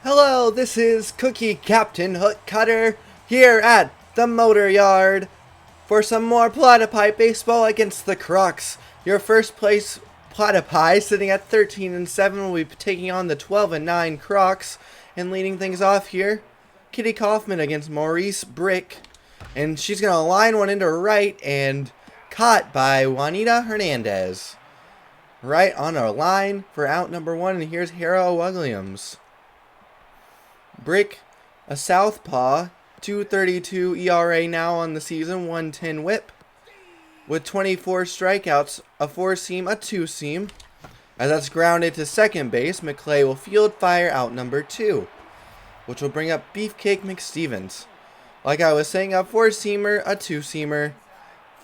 Hello, this is Cookie Captain Hook Cutter here at the Motor Yard for some more Platypi baseball against the Crocs. Your first place Platypi, sitting at 13-7, will be taking on the 12-9 Crocs. And leading things off here, Kitty Kaufman against Maurice Brick. And she's going to line one into right and caught by Juanita Hernandez. Right on our line for out number one, and here's Hera Williams. Brick, a southpaw, 2.32 ERA now on the season, 1.10 whip. With 24 strikeouts, a 4-seam, a 2-seam. As that's grounded to second base, McClay will field fire out number 2, which will bring up Beefcake McStevens. Like I was saying, a 4-seamer, a 2-seamer,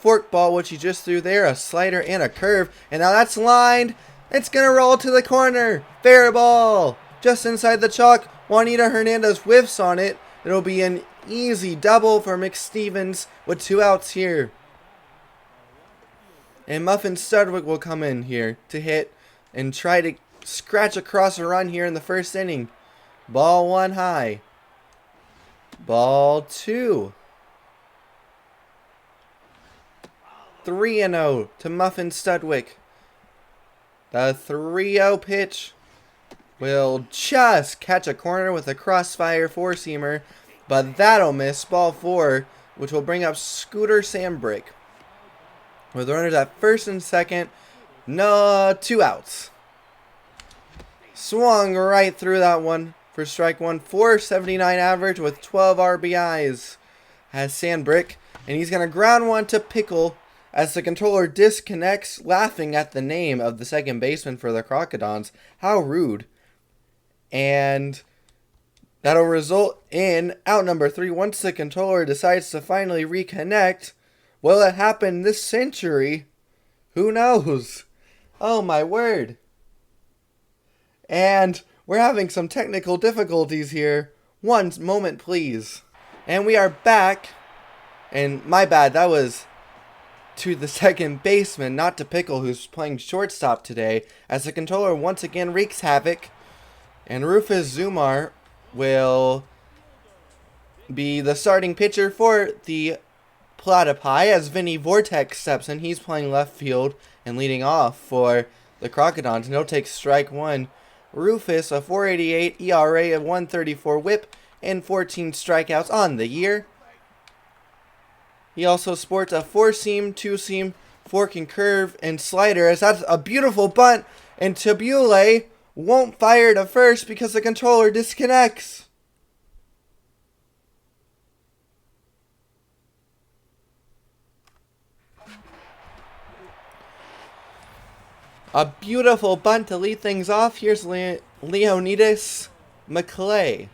forkball, which he just threw there, a slider and a curve. And now that's lined. It's going to roll to the corner. Fair ball. Just inside the chalk. Juanita Hernandez whiffs on it. It'll be an easy double for McStevens with 2 outs here. And Muffin Studwick will come in here to hit and try to scratch across a run here in the first inning. Ball 1 high. Ball 2. 3-0 to Muffin Studwick. The 3-0 pitch will just catch a corner with a crossfire 4-seamer, but that'll miss. Ball 4, which will bring up Scooter Sambrick. With runners at first and second, 2 outs. Swung right through that one for strike 1. 479 average with 12 RBIs has Sandbrick, and he's going to ground one to Pickle as the controller disconnects, laughing at the name of the second baseman for the Crocodons. How rude. And that'll result in out number 3 once the controller decides to finally reconnect. Will it happen this century? Who knows? Oh my word. And we're having some technical difficulties here. One moment, please. And we are back. And my bad, that was to the second baseman, not to Pickle, who's playing shortstop today, as the controller once again wreaks havoc. And Rufus Zumar will be the starting pitcher for the Platypi as Vinny Vortex steps in. He's playing left field and leading off for the Crocodons. And he'll take strike 1. Rufus, a 4.88 ERA, a 1.34 whip, and 14 strikeouts on the year. He also sports a 4-seam, 2-seam, fork and curve, and slider, as that's a beautiful bunt, and Tabule won't fire to first because the controller disconnects. A beautiful bunt to lead things off. Here's Leonidas McClay.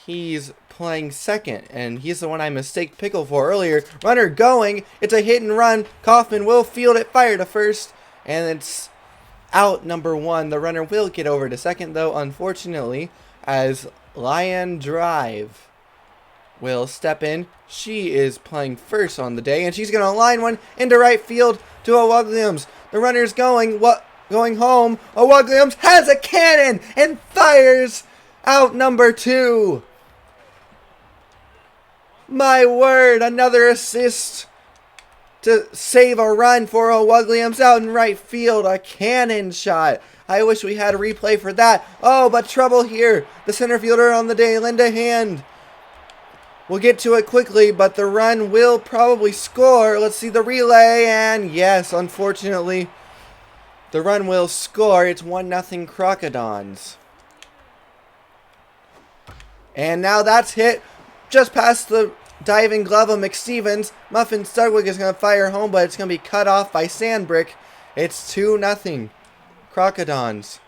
He's playing second, and he's the one I mistaked Pickle for earlier. Runner going. It's a hit and run. Kaufman will field it, fire to first, and it's out number 1. The runner will get over to second, though, unfortunately, as Lion Drive will step in. She is playing first on the day, and she's going to line one into right field to Williams. The runner's going home. Williams has a cannon and fires out number 2. My word, another assist to save a run for Williams out in right field. A cannon shot. I wish we had a replay for that. Oh, but trouble here. The center fielder on the day, Linda Hand. We'll get to it quickly, but the run will probably score. Let's see the relay, and yes, unfortunately, the run will score. It's 1-0 Crocodons. And now that's hit just past the diving glove of McStevens. Muffin Studwick is going to fire home, but it's going to be cut off by Sandbrick. It's 2-0 Crocodons.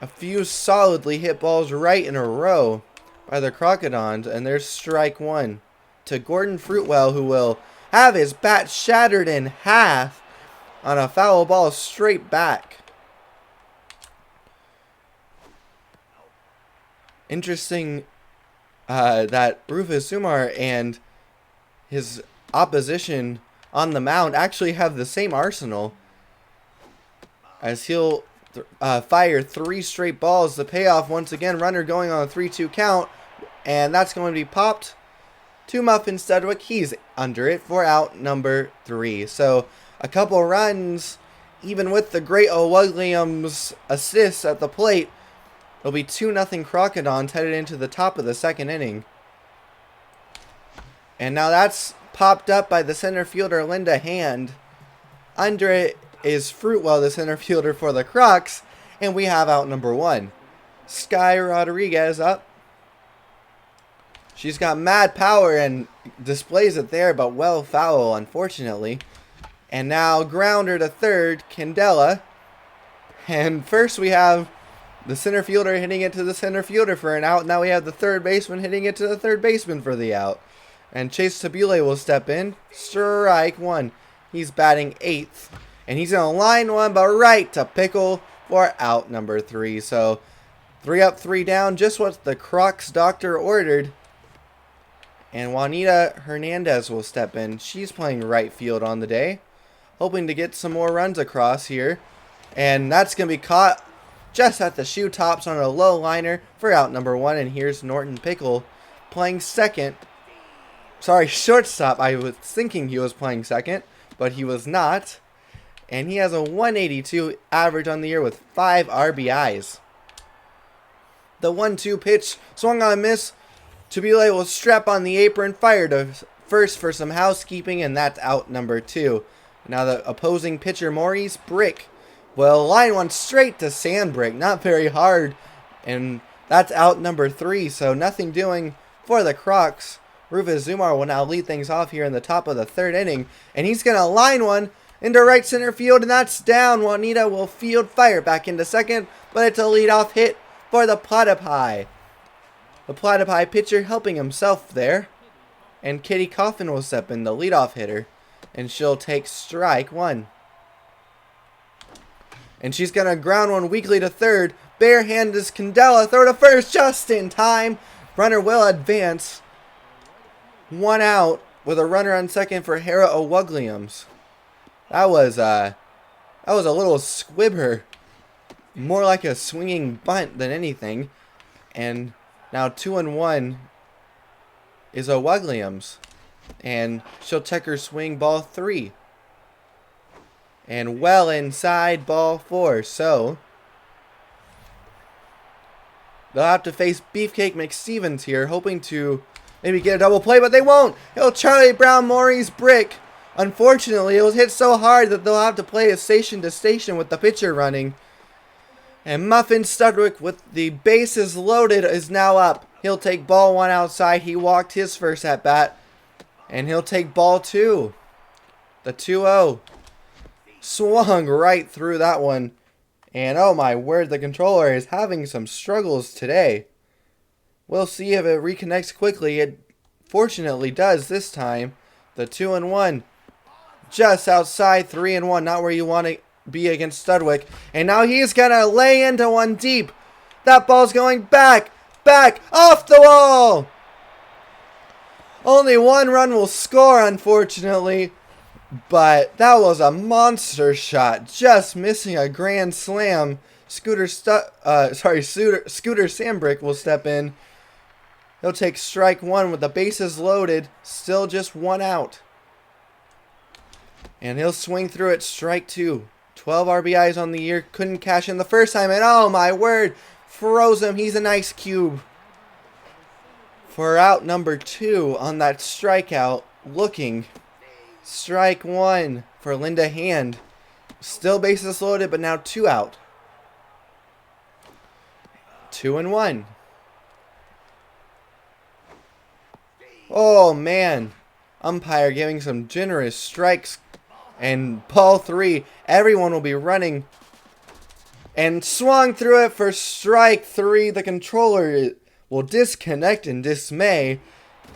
A few solidly hit balls right in a row by the Crocodons, and there's strike 1 to Gordon Fruitwell, who will have his bat shattered in half on a foul ball straight back. Interesting that Rufus Zumar and his opposition on the mound actually have the same arsenal, as he'll fire 3 straight balls. The payoff, once again, runner going on a 3-2 count. And that's going to be popped to Muffin Studwick. He's under it for out number 3. So a couple runs, even with the great O'Wugliams assists at the plate. It'll be 2-0 Crocodons headed into the top of the second inning. And now that's popped up by the center fielder, Linda Hand. Under it is Fruitwell, the center fielder for the Crocs. And we have out number 1. Sky Rodriguez up. She's got mad power and displays it there, but well foul, unfortunately. And now grounder to third, Candela. And first we have the center fielder hitting it to the center fielder for an out. Now we have the third baseman hitting it to the third baseman for the out. And Chase Tabule will step in. Strike 1. He's batting 8th. And he's going to line one, but right to Pickle for out number 3. So 3 up, 3 down. Just what the Crocs doctor ordered. And Juanita Hernandez will step in. She's playing right field on the day, hoping to get some more runs across here. And that's going to be caught just at the shoe tops on a low liner for out number 1. And here's Norton Pickle playing second. Sorry, shortstop. I was thinking he was playing second, but he was not. And he has a 182 average on the year with 5 RBIs. The 1-2 pitch swung on a miss. Tabule will strap on the apron, fire to first for some housekeeping, and that's out number 2. Now the opposing pitcher, Maurice Brick, will line one straight to Sandbrick. Not very hard, and that's out number 3, so nothing doing for the Crocs. Rufus Zumar will now lead things off here in the top of the 3rd inning, and he's going to line one into right center field, and that's down. Juanita will field fire back into second, but it's a leadoff hit for the Platypi. The Platypi pitcher helping himself there. And Kitty Coffin will step in, the leadoff hitter. And she'll take strike 1. And she's going to ground one weakly to third. Bare hand is Candela. Throw to first just in time. Runner will advance. 1 out with a runner on second for Hera O'Wugliams. That was a little squibber. More like a swinging bunt than anything. And now 2-1 is O'Wugliams. And she'll check her swing, ball 3. And well inside, ball 4. So they'll have to face Beefcake McStevens here, hoping to maybe get a double play, but they won't. He'll Charlie Brown Maurice Brick. Unfortunately, it was hit so hard that they'll have to play it station to station with the pitcher running. And Muffin Studwick, with the bases loaded, is now up. He'll take ball 1 outside. He walked his first at bat. And he'll take ball 2. The 2-0. Swung right through that one. And oh my word, the controller is having some struggles today. We'll see if it reconnects quickly. It fortunately does this time. The 2-1. Just outside, 3-1. Not where you want to be against Studwick. And now he's going to lay into one deep. That ball's going back, off the wall. Only 1 run will score, unfortunately. But that was a monster shot. Just missing a grand slam. Scooter Sandbrick will step in. He'll take strike 1 with the bases loaded. Still just 1 out. And he'll swing through it, strike 2. 12 RBIs on the year. Couldn't cash in the first time. And oh my word, froze him. He's an ice cube. For out number 2 on that strikeout. Looking. Strike 1 for Linda Hand. Still bases loaded, but now 2 out. 2-1. Oh man. Umpire giving some generous strikes. And ball 3. Everyone will be running. And swung through it for strike 3. The controller will disconnect in dismay.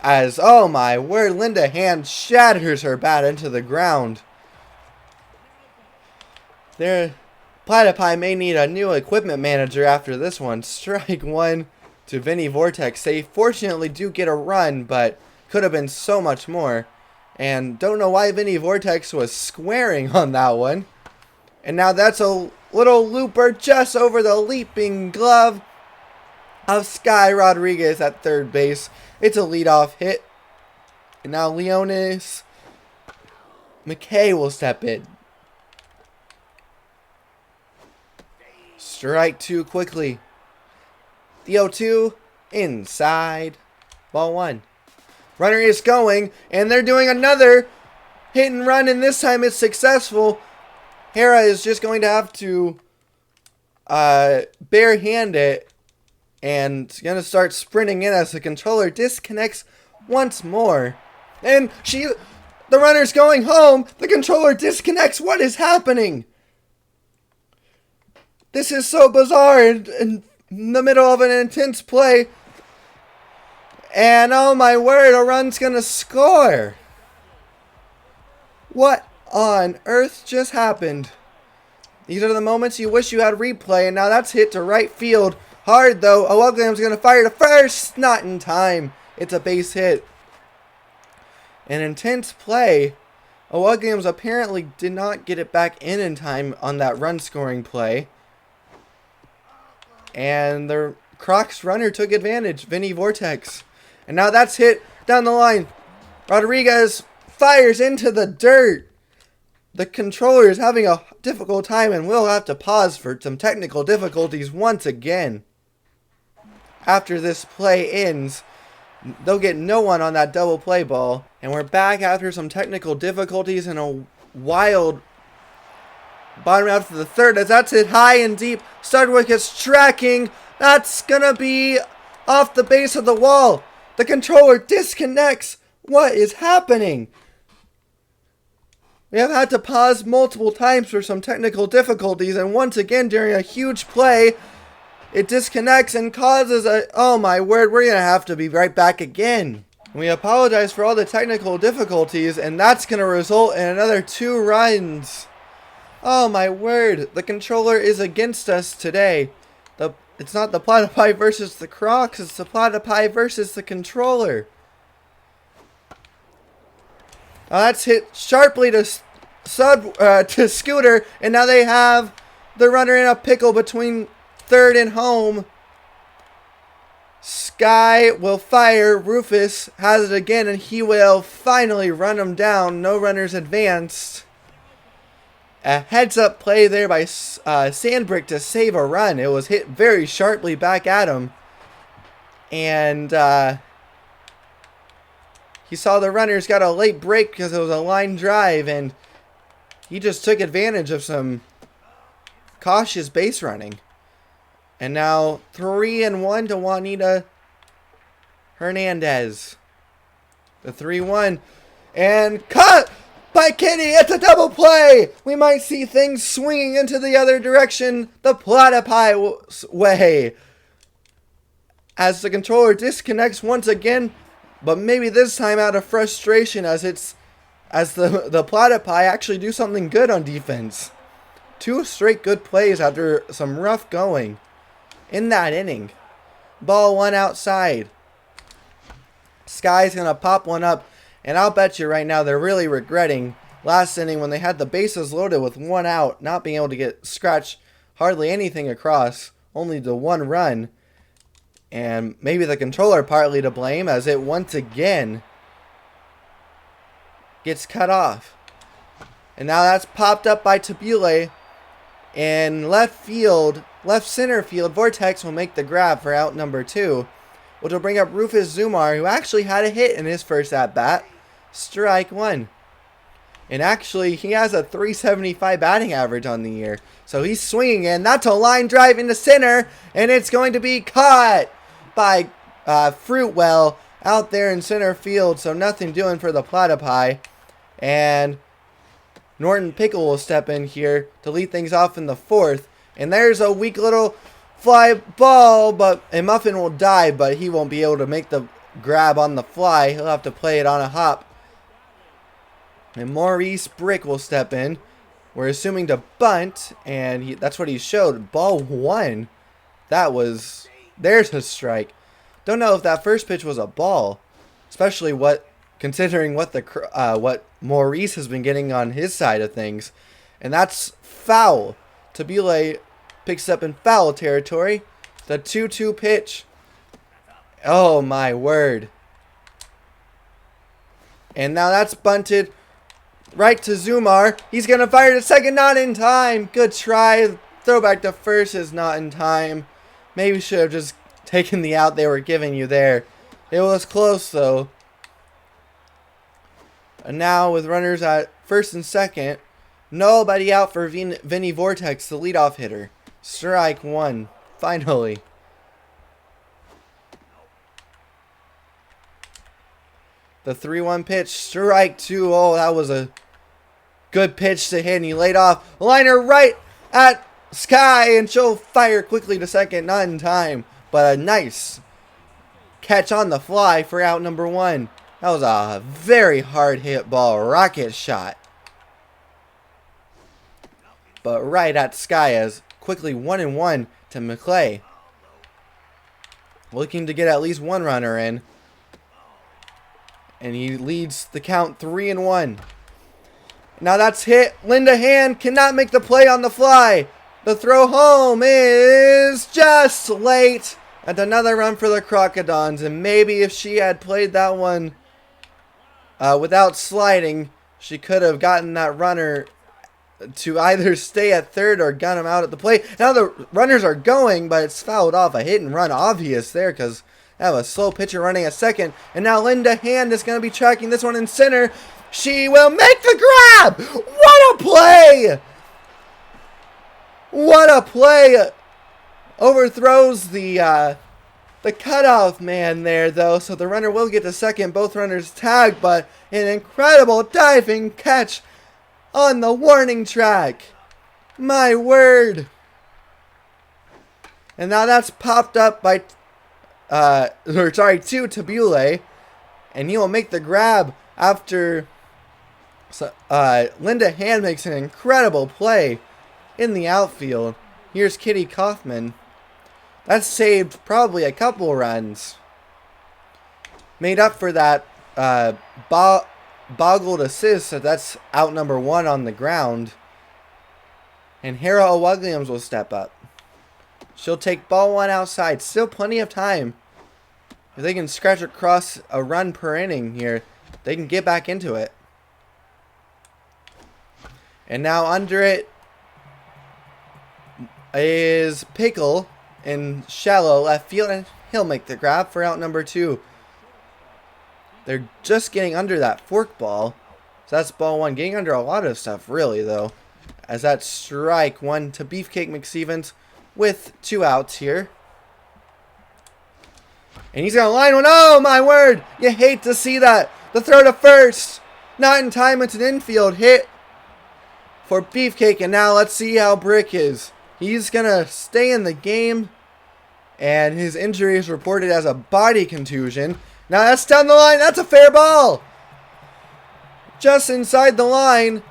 As, oh my word, Linda Hand shatters her bat into the ground. Platypi may need a new equipment manager after this one. Strike 1 to Vinny Vortex. They fortunately do get a run, but could have been so much more. And don't know why Vinny Vortex was squaring on that one. And now that's a little looper just over the leaping glove of Sky Rodriguez at third base. It's a leadoff hit. And now Leonis McKay will step in. Strike two quickly. The 0-2 inside. Ball one. Runner is going, and they're doing another hit and run, and this time it's successful. Hera is just going to have to barehand it, and going to start sprinting in as the controller disconnects once more. And the runner's going home. The controller disconnects. What is happening? This is so bizarre in the middle of an intense play. And oh my word, a run's gonna score. What on earth just happened? These are the moments you wish you had replay, and now that's hit to right field. Hard though. Owuglam's gonna fire to first. Not in time. It's a base hit. An intense play. Owuglam's apparently did not get it back in time on that run scoring play. And the Crocs runner took advantage. Vinny Vortex. And now that's hit down the line. Rodriguez fires into the dirt. The controller is having a difficult time and will have to pause for some technical difficulties once again. After this play ends, they'll get no one on that double play ball. And we're back after some technical difficulties and a wild bottom out to the third as that's hit high and deep. Studwick is tracking. That's gonna be off the base of the wall. The controller disconnects. What is happening? We have had to pause multiple times for some technical difficulties, and once again during a huge play, it disconnects and causes a... Oh my word, we're gonna have to be right back again. We apologize for all the technical difficulties, and that's gonna result in another 2 runs. Oh my word, the controller is against us today. It's not the Platypi versus the Crocs, it's the Platypi versus the controller. That's hit sharply to Scooter, and now they have the runner in a pickle between third and home. Sky will fire. Rufus has it again, and he will finally run him down. No runners advanced. A heads-up play there by Sandbrick to save a run. It was hit very sharply back at him. And he saw the runners got a late break because it was a line drive. And he just took advantage of some cautious base running. And now 3-1 to Juanita Hernandez. The 3-1. And cut! By Kitty, it's a double play! We might see things swinging into the other direction, the Platypi way. As the controller disconnects once again, but maybe this time out of frustration as the Platypi actually do something good on defense. 2 straight good plays after some rough going in that inning. Ball 1 outside. Sky's gonna pop one up. And I'll bet you right now they're really regretting last inning when they had the bases loaded with 1 out, not being able to get scratch hardly anything across, only the 1 run. And maybe the controller partly to blame as it once again gets cut off. And now that's popped up by Tabule. In left center field, Vortex will make the grab for out number 2, which will bring up Rufus Zumar, who actually had a hit in his first at-bat. Strike 1. And actually, he has a .375 batting average on the year. So he's swinging in. That's a line drive into center. And it's going to be caught by Fruitwell out there in center field. So nothing doing for the Platypi. And Norton Pickle will step in here to lead things off in the 4th. And there's a weak little fly ball. A Muffin will dive, but he won't be able to make the grab on the fly. He'll have to play it on a hop. And Maurice Brick will step in. We're assuming to bunt, and that's what he showed. Ball 1. There's a strike. Don't know if that first pitch was a ball, especially considering what Maurice has been getting on his side of things. And that's foul. Tabule picks up in foul territory. The 2-2 pitch. Oh my word. And now that's bunted right to Zumar. He's going to fire to second, not in time. Good try. Throw back to first is not in time. Maybe should have just taken the out they were giving you there. It was close though. And now with runners at first and second, nobody out for Vinny Vortex, the leadoff hitter. Strike one, finally. The 3-1 pitch, strike two. Oh, that was a good pitch to hit, and he laid off. Liner right at Sky, and she'll fire quickly to second, not in time. But a nice catch on the fly for out number one. That was a very hard hit ball, rocket shot. But right at Sky as quickly 1-1 to McClay. Looking to get at least one runner in. And he leads the count 3-1. Now that's hit. Linda Hand cannot make the play on the fly. The throw home is just late. And another run for the Crocodons. And maybe if she had played that one without sliding, she could have gotten that runner to either stay at third or gun him out at the plate. Now the runners are going, but it's fouled off. A hit and run obvious there because I have a slow pitcher running at second. And now Linda Hand is going to be tracking this one in center. She will make the grab. What a play. What a play. Overthrows the cutoff man there, though. So the runner will get to second. Both runners tagged, but an incredible diving catch on the warning track. My word. And now that's popped up by to Tabule, and he will make the grab after Linda Hand makes an incredible play in the outfield. Here's Kitty Kaufman. That saved probably a couple runs. Made up for that boggled assist, so that's out number one on the ground. And Hera Williams will step up. She'll take ball one outside. Still plenty of time. If they can scratch across a run per inning here, they can get back into it. And now under it is Pickle in shallow left field, and he'll make the grab for out number two. They're just getting under that fork ball. So that's ball one. Getting under a lot of stuff, really, though. As that strike one to Beefcake McStevens with 2 outs here. And he's going to line one. Oh, my word. You hate to see that. The throw to first. Not in time. It's an infield hit for Beefcake. And now let's see how Brick is. He's going to stay in the game. And his injury is reported as a body contusion. Now that's down the line. That's a fair ball. Just inside the line.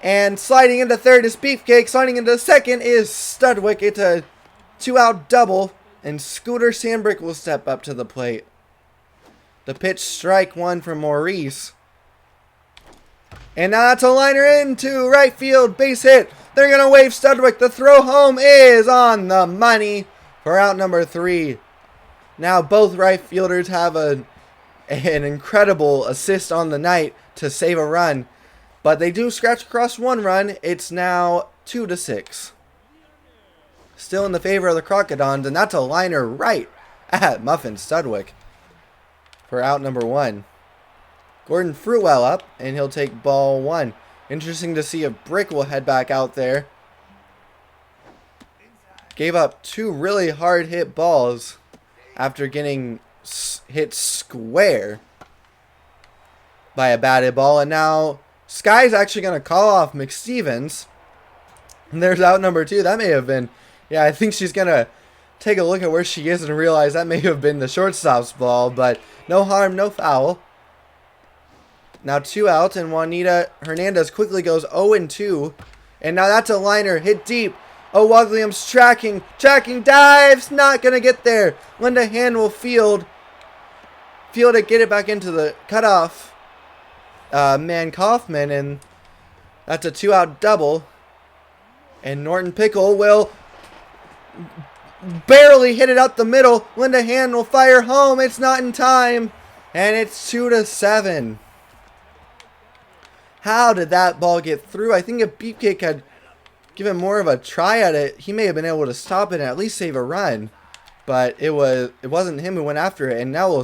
And sliding into third is Beefcake. Sliding into second is Studwick. It's a 2-out double. And Scooter Sandbrick will step up to the plate. The pitch, strike one from Maurice. And now that's a liner into right field. Base hit. They're going to wave Studwick. The throw home is on the money for out number 3. Now both right fielders have an incredible assist on the night to save a run. But they do scratch across one run. It's now 2-6. Still in the favor of the Crocodons, and that's a liner right at Muffin Studwick for out number 1. Gordon Fruitwell up, and he'll take ball 1. Interesting to see if Brick will head back out there. Gave up 2 really hard hit balls after getting hit square by a batted ball, and now Sky's actually going to call off McStevens. And there's out number 2. That may have been, yeah, I think she's going to take a look at where she is and realize that may have been the shortstop's ball, but no harm, no foul. Now 2 outs, and Juanita Hernandez quickly goes 0-2. And now that's a liner hit deep. Oh, Williams tracking, dives, not going to get there. Linda Hand will field it, get it back into the cutoff man Kaufman, and that's a 2-out double. And Norton Pickle will barely hit it up the middle. Linda Hand will fire home. It's not in time. And it's 2-7. How did that ball get through? I think if Beefcake had given more of a try at it, he may have been able to stop it and at least save a run. But it wasn't him who went after it. And now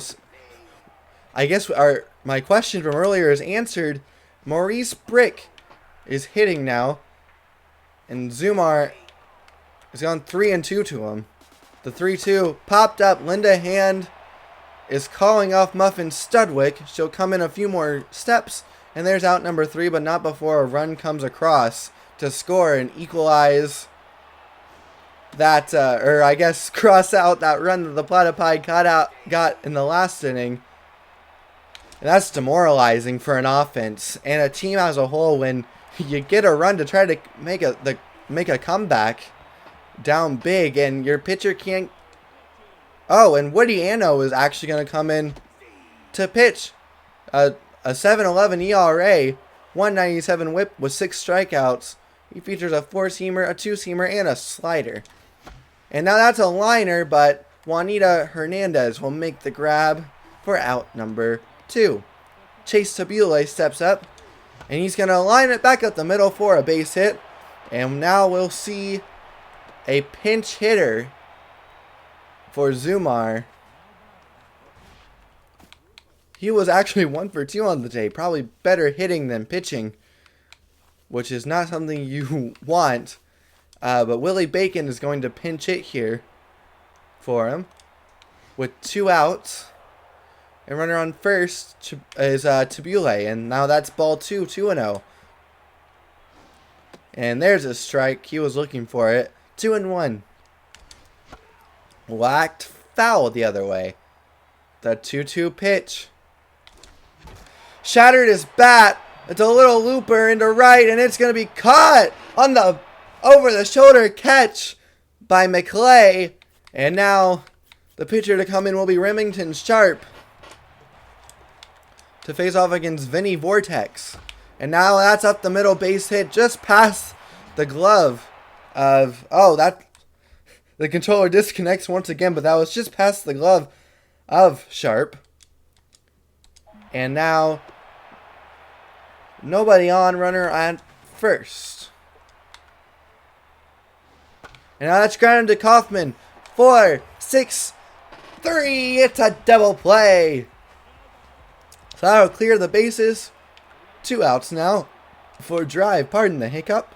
I guess my question from earlier is answered. Maurice Brick is hitting now. And Zumar has gone 3-2 to him. The 3-2 popped up. Linda Hand is calling off Muffin Studwick. She'll come in a few more steps. And there's out number 3, but not before a run comes across to score and equalize that, or I guess cross out that run that the Platypi got in the last inning. And that's demoralizing for an offense and a team as a whole when you get a run to try to make a comeback down big and your pitcher can't. Oh, and Woody Anno is actually going to come in to pitch. A 7.11 ERA, 197 whip with 6 strikeouts. He features a 4-seamer, a 2-seamer, and a slider. And now that's a liner, but Juanita Hernandez will make the grab for out number 2. Chase Tabule steps up, and he's going to line it back up the middle for a base hit. And now we'll see a pinch hitter for Zumar. He was actually 1 for 2 on the day. Probably better hitting than pitching, which is not something you want. But Willie Bacon is going to pinch hit here for him with 2 outs. And runner on first is Tabule. And now that's ball 2, 2-0. And there's a strike. He was looking for it. 2-1. Whacked foul the other way. The 2-2 pitch. Shattered his bat. It's a little looper into right, and it's going to be caught on the over-the-shoulder catch by McClay. And now the pitcher to come in will be Remington Sharp to face off against Vinny Vortex. And now that's up the middle, base hit just past the glove of... Oh, the controller disconnects once again, but that was just past the glove of Sharp. And now nobody on, runner at first. And now that's grounded to Kaufman. 4, 6, 3. It's a double play. So that'll clear the bases. 2 outs now for drive. Pardon the hiccup.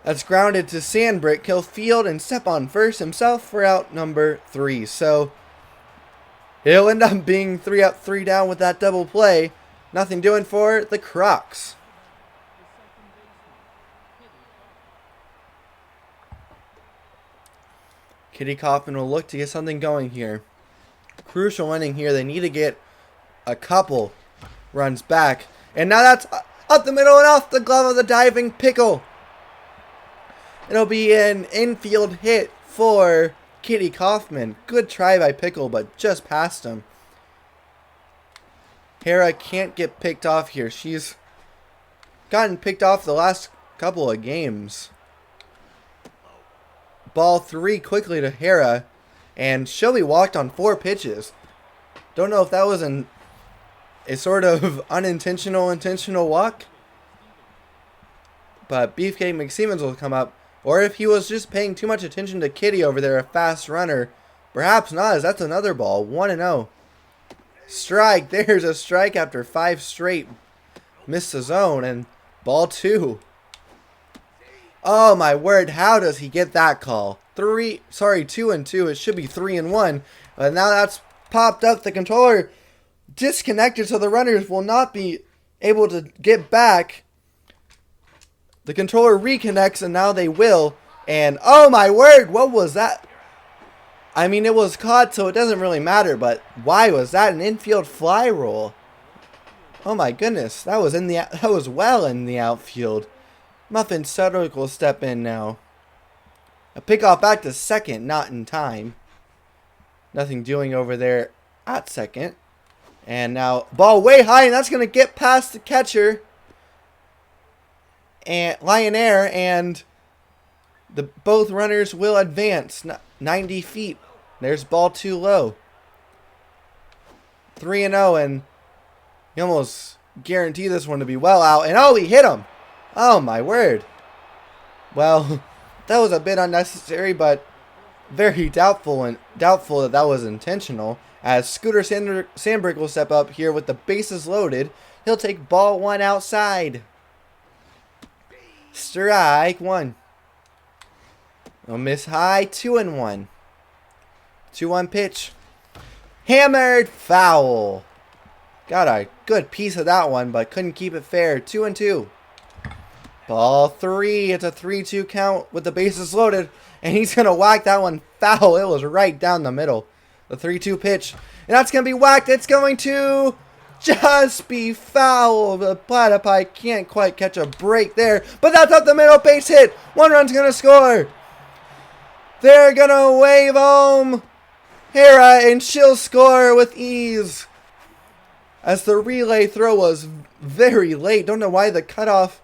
That's grounded to Sandbrick. He'll field and step on first himself for out number 3. So it'll end up being 3 up, 3 down with that double play. Nothing doing for the Crocs. Kitty Kaufman will look to get something going here. Crucial inning here. They need to get a couple runs back. And now that's up the middle and off the glove of the diving Pickle. It'll be an infield hit for Kitty Kaufman. Good try by Pickle, but just past him. Hera can't get picked off here. She's gotten picked off the last couple of games. Ball 3 quickly to Hera, and she'll be walked on 4 pitches. Don't know if that was a sort of intentional walk. But Beefcake McStevens will come up. Or if he was just paying too much attention to Kitty over there, a fast runner. Perhaps not, as that's another ball. 1-0. Strike. There's a strike after 5 straight. Missed the zone. And ball 2. Oh my word. How does he get that call? 2-2. It should be 3-1. But now that's popped up. The controller disconnected, so the runners will not be able to get back. The controller reconnects, and now they will. And, oh my word, what was that? I mean, it was caught, so it doesn't really matter, but why was that an infield fly roll? Oh my goodness, that was well in the outfield. Muffin Studwick will step in now. A pickoff back to second, not in time. Nothing doing over there at second. And now ball way high, and that's going to get past the catcher and Lionaire, and both runners will advance 90 feet. There's ball too low. 3-0, and you almost guarantee this one to be well out. And oh, he hit him. Oh my word. Well, that was a bit unnecessary, but very doubtful that that was intentional. As Scooter Sandberg will step up here with the bases loaded. He'll take ball one outside. Strike one. He'll miss high. 2-1. 2-1 pitch. Hammered foul. Got a good piece of that one, but couldn't keep it fair. 2-2. Ball three. It's a 3-2 count with the bases loaded. And he's going to whack that one foul. It was right down the middle. The 3-2 pitch. And that's going to be whacked. It's going to just be foul. The Platypi can't quite catch a break there. But that's up the middle. Base hit. One run's going to score. They're going to wave home Hera, and she'll score with ease. As the relay throw was very late. Don't know why the cutoff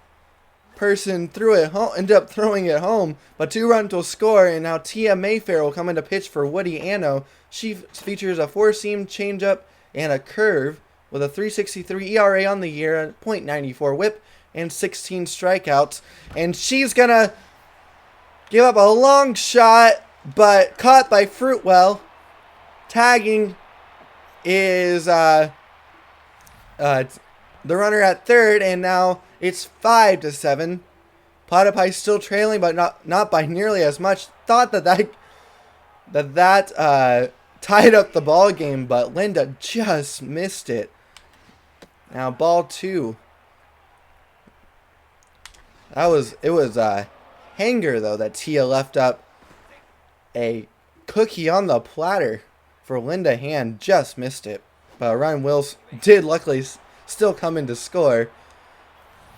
person threw it home, ended up throwing it home. But 2 runs will score, and now Tia Mayfair will come into pitch for Woody Anno. She features a 4-seam changeup and a curve with a 3.63 ERA on the year, a .94 WHIP, and 16 strikeouts. And she's gonna give up a long shot, but caught by Fruitwell. Tagging is the runner at third, and now it's 5-7. Platypi still trailing, but not by nearly as much. Thought that tied up the ball game, but Linda just missed it. Now ball two. It was a hanger though that Tia left up. A cookie on the platter for Linda Hand, just missed it. But Ryan Wills did luckily still come in to score.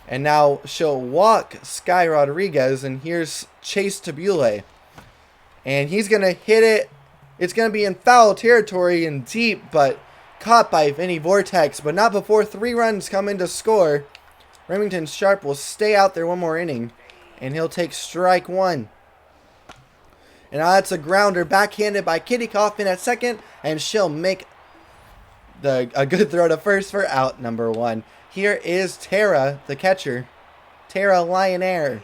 And now she'll walk Sky Rodriguez, and here's Chase Tabule. And he's going to hit it. It's going to be in foul territory and deep, but caught by Vinny Vortex, but not before 3 runs come in to score. Remington Sharp will stay out there one more inning, and he'll take strike one. And now that's a grounder backhanded by Kitty Kaufman at second, and she'll make a good throw to first for out number 1. Here is Tara, the catcher. Tara Lionaire.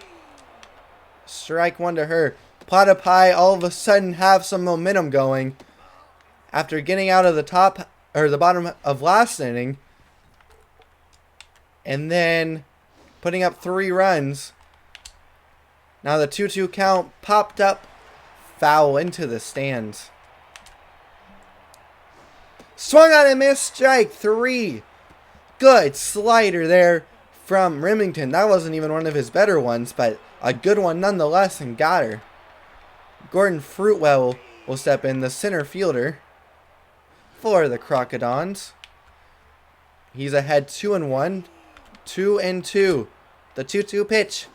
Strike one to her. Platypi all of a sudden have some momentum going after getting out of the bottom of last inning, and then putting up 3 runs. Now the 2-2 count popped up, foul into the stands. Swung on and missed, strike 3. Good slider there from Remington. That wasn't even one of his better ones, but a good one nonetheless, and got her. Gordon Fruitwell will step in, the center fielder for the Crocodons. He's ahead 2-1, 2-2. The 2-2 pitch.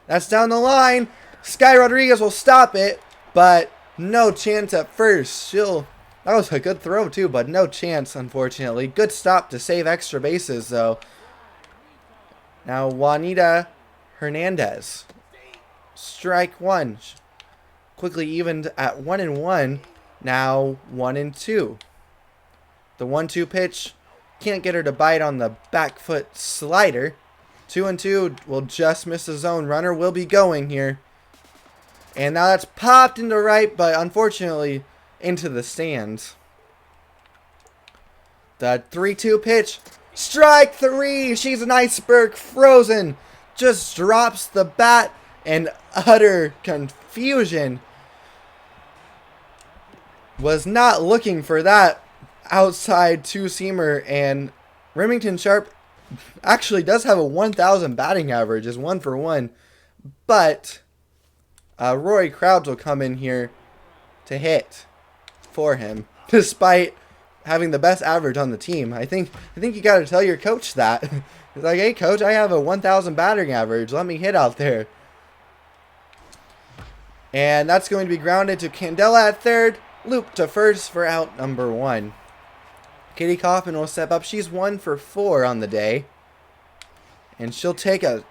That's down the line. Sky Rodriguez will stop it, but no chance at first. That was a good throw too, but no chance, unfortunately. Good stop to save extra bases, though. Now Juanita Hernandez. Strike one. Quickly evened at 1-1. Now 1-2. The 1-2 pitch. Can't get her to bite on the back foot slider. 2-2 will just miss the zone. Runner will be going here. And now that's popped into right, but unfortunately into the stands. The 3-2 pitch. Strike 3. She's an iceberg frozen. Just drops the bat in utter confusion. Was not looking for that outside 2-seamer, and Remington Sharp actually does have a 1,000 batting average, is 1 for 1, but Rory Crowds will come in here to hit for him, despite having the best average on the team. I think you got to tell your coach that. He's like, hey coach, I have a 1,000 batting average. Let me hit out there. And that's going to be grounded to Candela at third. Loop to first for out number 1. Katie Kaufman will step up. She's 1 for 4 on the day. And she'll take a,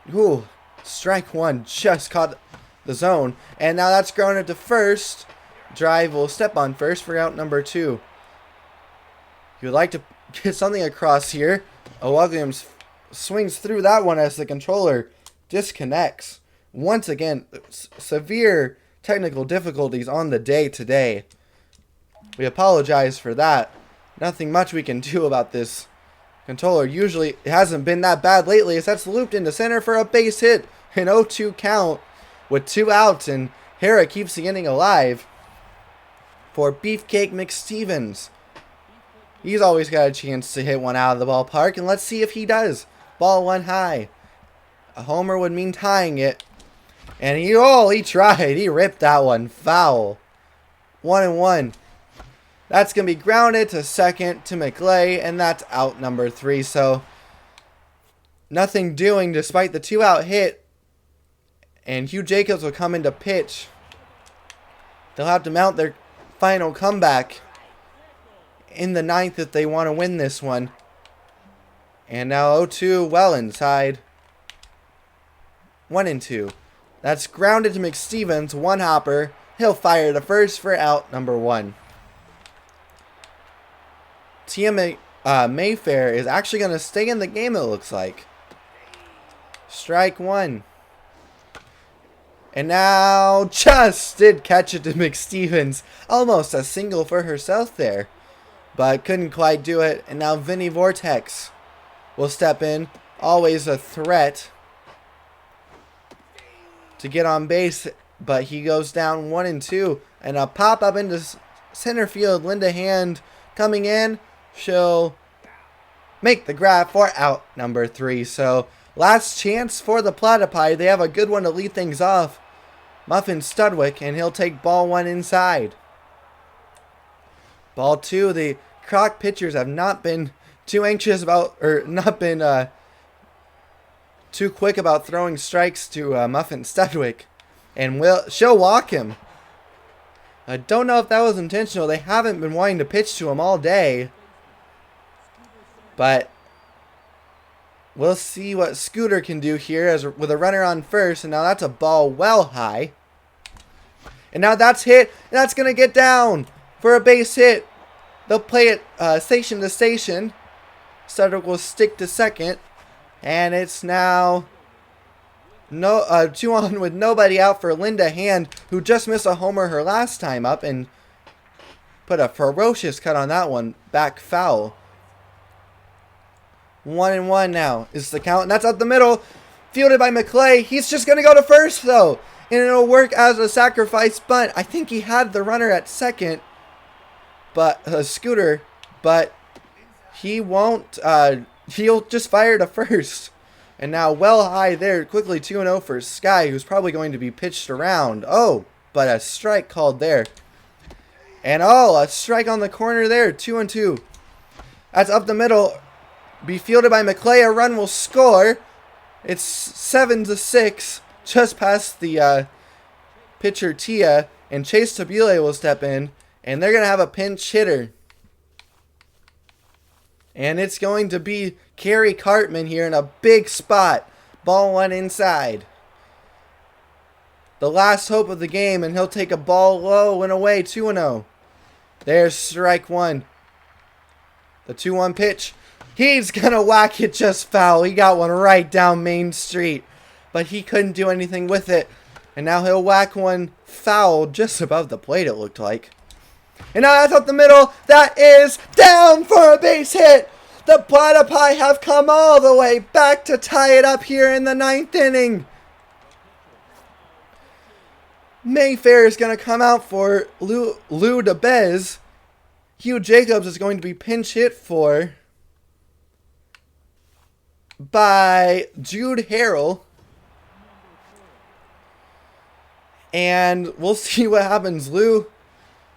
strike one. Just caught the zone. And now that's grounded to first. Drive will step on first for out number 2. You would like to get something across here. Williams swings through that one as the controller disconnects. Once again, severe technical difficulties on the day today. We apologize for that. Nothing much we can do about this controller. Usually it hasn't been that bad lately, as that's looped into center for a base hit. An 0-2 count with 2 outs, and Hara keeps the inning alive for Beefcake McStevens. He's always got a chance to hit one out of the ballpark, and let's see if he does. Ball 1 high. A homer would mean tying it. And he tried. He ripped that one foul. 1-1. That's going to be grounded to second to McLay, and that's out number 3. So, nothing doing despite the 2-out hit. And Hugh Jacobs will come in to pitch. They'll have to mount their final comeback in the 9th if they want to win this one. And now 0-2 well inside. 1-2. That's grounded to McStevens. 1 hopper. He'll fire to first for out number 1. Tia Mayfair is actually going to stay in the game, it looks like. Strike 1. And now just did catch it to McStevens. Almost a single for herself there. But couldn't quite do it. And now Vinny Vortex will step in. Always a threat to get on base. But he goes down 1-2. And a pop up into center field. Linda Hand coming in. She'll make the grab for out number 3. So last chance for the Platypi. They have a good one to lead things off. Muffin Studwick, and he'll take ball 1 inside. Ball 2, the Croc pitchers have not been too anxious about, or not been too quick about throwing strikes to Muffin Studwick. And she'll walk him. I don't know if that was intentional. They haven't been wanting to pitch to him all day. But we'll see what Scooter can do here with a runner on first. And now that's a ball well high. And now that's hit. And that's going to get down for a base hit. They'll play it station to station. Studwick will stick to second. And it's now 2 on with nobody out for Linda Hand, who just missed a homer her last time up and put a ferocious cut on that one. Back foul. 1-1 now is the count, and that's up the middle. Fielded by McClay. He's just going to go to first, though. And it'll work as a sacrifice bunt. I think he had the runner at second, but Scooter, but he won't. He'll just fire to first. And now well high there. Quickly 2-0 for Sky, who's probably going to be pitched around. Oh, but a strike called there. And a strike on the corner there. 2-2. That's up the middle. Be fielded by McClay. A run will score. It's 7-6. Just past the pitcher Tia. And Chase Tabile will step in. And they're going to have a pinch hitter. And it's going to be Kerry Cartman here in a big spot. Ball 1 inside. The last hope of the game. And he'll take a ball low and away. 2-0. There's strike 1. The 2-1 pitch. He's going to whack it just foul. He got one right down Main Street. But he couldn't do anything with it. And now he'll whack one foul just above the plate, it looked like. And now that's up the middle. That is down for a base hit. The Platypi have come all the way back to tie it up here in the 9th inning. Mayfair is going to come out for Lou DeBez. Hugh Jacobs is going to be pinch hit for by Jude Harrell. And we'll see what happens. Lou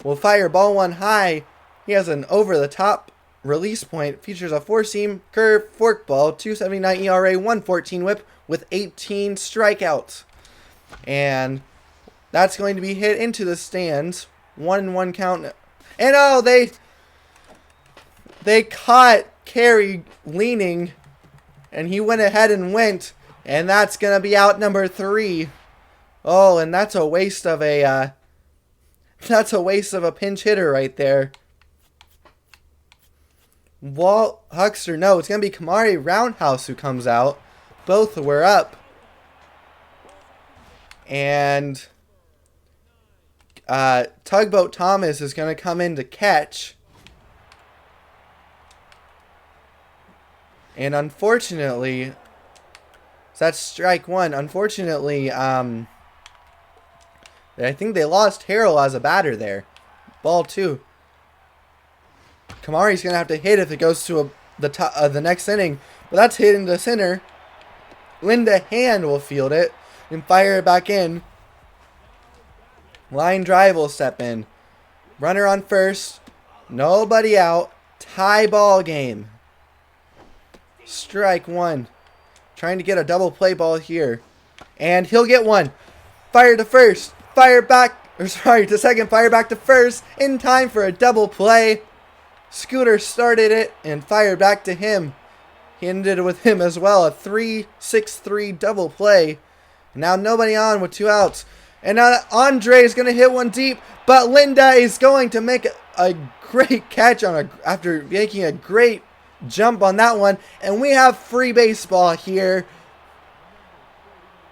will fire ball 1 high. He has an over-the-top release point. Features a 4-seam curve forkball, 2.79 ERA, 1.14 whip with 18 strikeouts. And that's going to be hit into the stands. 1-1 count. And They caught Carey leaning, and he went ahead and went, and that's going to be out number 3. Oh, and that's a waste of a pinch hitter right there. Walt Huckster, no, it's going to be Kamari Roundhouse who comes out. Both were up. And Tugboat Thomas is going to come in to catch. And unfortunately, that's strike 1. Unfortunately, I think they lost Harrell as a batter there. Ball 2. Kamari's going to have to hit if it goes to the next inning. But that's hit into center. Linda Hand will field it and fire it back in. Line drive will step in. Runner on first. Nobody out. Tie ball game. Strike 1. Trying to get a double play ball here. And he'll get one. Fire to first. Fire back. To second. Fire back to first. In time for a double play. Scooter started it and fired back to him. He ended it with him as well. A 3-6-3 double play. And now nobody on with 2 outs. And now Andre is going to hit one deep. But Linda is going to make a great catch after making a great jump on that one. And we have free baseball here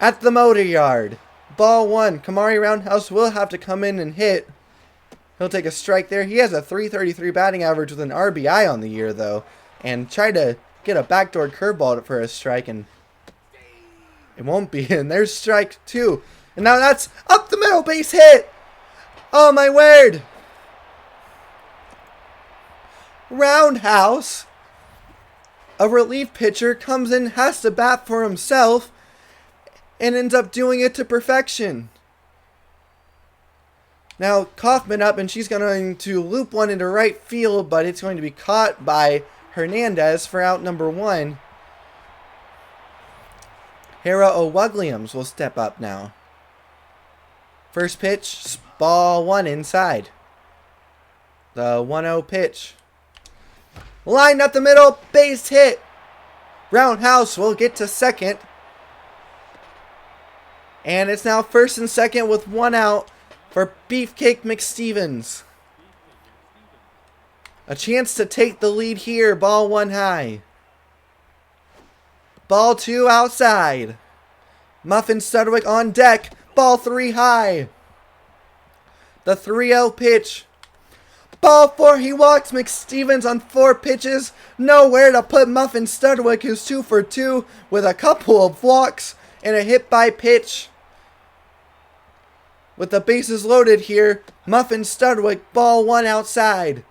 at the Motor Yard. Ball 1. Kamari Roundhouse will have to come in and hit. He'll take a strike there. He has a .333 batting average with an RBI on the year, though. And tried to get a backdoor curveball for a strike, and it won't be. And there's strike 2. And now that's up the middle, base hit. Oh, my word. Roundhouse, a relief pitcher, comes in, has to bat for himself, and ends up doing it to perfection. Now, Kaufman up, and she's going to loop one into right field, but it's going to be caught by Hernandez for out number 1. Hera O'Wugliams will step up now. First pitch, ball 1 inside. The 1-0 pitch. Lined up the middle, base hit. Roundhouse will get to second. And it's now first and second with 1 out for Beefcake McStevens. A chance to take the lead here. Ball 1 high. Ball 2 outside. Muffin Studwick on deck. Ball 3 high. The 3-0 pitch. Ball 4. He walks McStevens on 4 pitches. Nowhere to put Muffin Studwick, who's 2 for 2 with a couple of walks and a hit by pitch. With the bases loaded here, Muffin Studwick, ball 1 outside.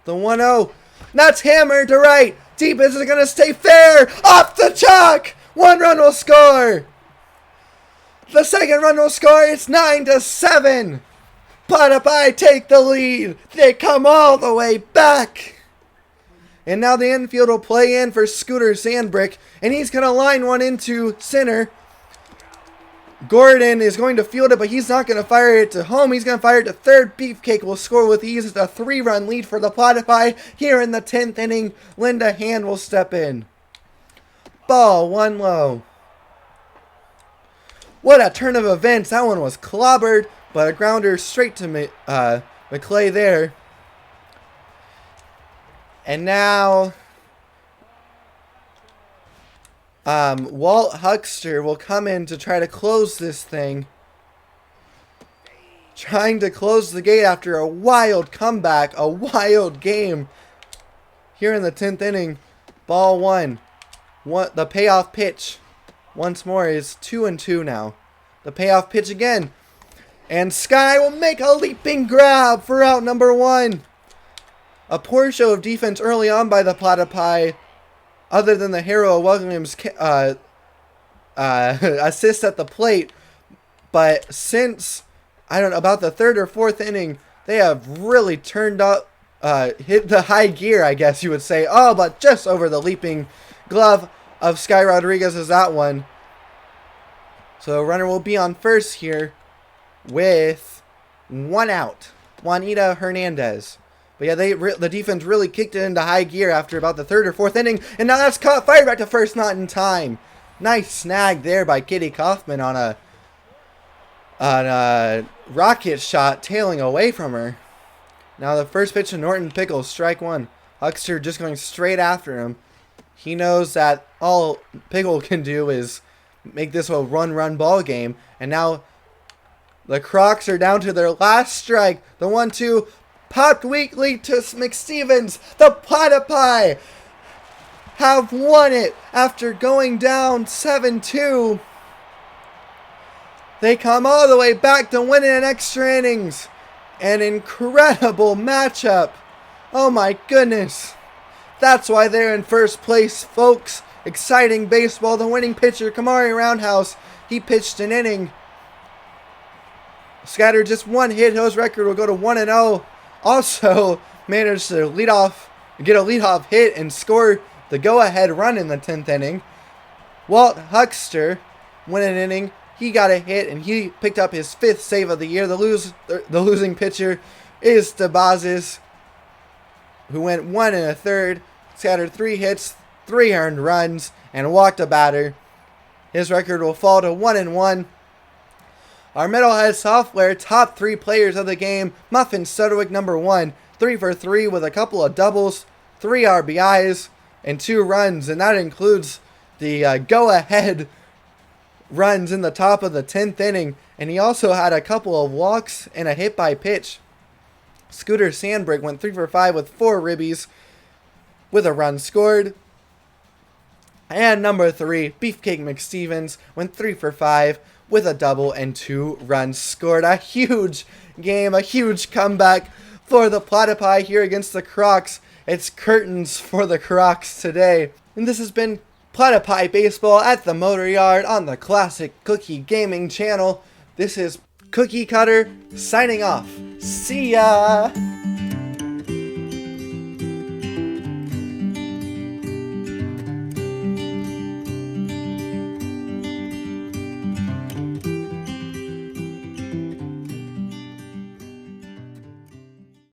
The 1-0. That's hammered to right. Deep, is it going to stay fair? Off the chalk. 1 run will score. The second run will score. It's 9-7. Platypi take the lead. They come all the way back. And now the infield will play in for Scooter Sandbrick. And he's going to line one into center. Gordon is going to field it, but he's not going to fire it to home. He's going to fire it to third. Beefcake will score with ease. It's a 3-run lead for the Platypi. Here in the 10th inning, Linda Hand will step in. Ball 1 low. What a turn of events. That one was clobbered, but a grounder straight to McClay there. And now Walt Huckster will come in to try to close this thing. Trying to close the gate after a wild comeback, a wild game. Here in the 10th inning, ball 1. The payoff pitch once more is 2-2 now. The payoff pitch again. And Sky will make a leaping grab for out number 1. A poor show of defense early on by the Platypi, other than the Hero Williams assist at the plate. But since, I don't know, about the 3rd or 4th inning, they have really turned up, hit the high gear, I guess you would say. Oh, but just over the leaping glove of Sky Rodriguez is that one. So runner will be on first here with 1 out. Juanita Hernandez. But yeah, the defense really kicked it into high gear after about the 3rd or 4th inning. And now that's caught, fired back to first, not in time. Nice snag there by Kitty Kaufman on a rocket shot tailing away from her. Now the first pitch to Norton Pickles, strike 1. Huckster just going straight after him. He knows that all Pickle can do is make this a run ball game. And now the Crocs are down to their last strike. The 1-2 popped weakly to McStevens. The Platypi have won it after going down 7-2. They come all the way back to winning in extra innings. An incredible matchup. Oh my goodness. That's why they're in first place, folks. Exciting baseball. The winning pitcher, Kamari Roundhouse, he pitched an inning. Scattered just 1 hit. His record will go to 1-0. Also managed to get a leadoff hit and score the go-ahead run in the 10th inning. Walt Huckster won an inning. He got a hit and he picked up his 5th save of the year. The losing pitcher is DeBazis, who went 1 1/3, scattered 3 hits, 3 earned runs, and walked a batter. His record will fall to 1-1. Our Metalhead Software top 3 players of the game: Muffin Sudwick, number 1, 3 for 3 with a couple of doubles, 3 RBIs, and 2 runs, and that includes the go-ahead runs in the top of the 10th inning, and he also had a couple of walks and a hit by pitch. Scooter Sandbrick went 3 for 5 with 4 ribbies with a run scored. And number 3, Beefcake McStevens, went 3 for 5 with a double and 2 runs scored. A huge game, a huge comeback for the Platypi here against the Crocs. It's curtains for the Crocs today. And this has been Platypi Baseball at the Motor Yard on the Classic Cookie Gaming channel. This is Cookie Cutter signing off. See ya!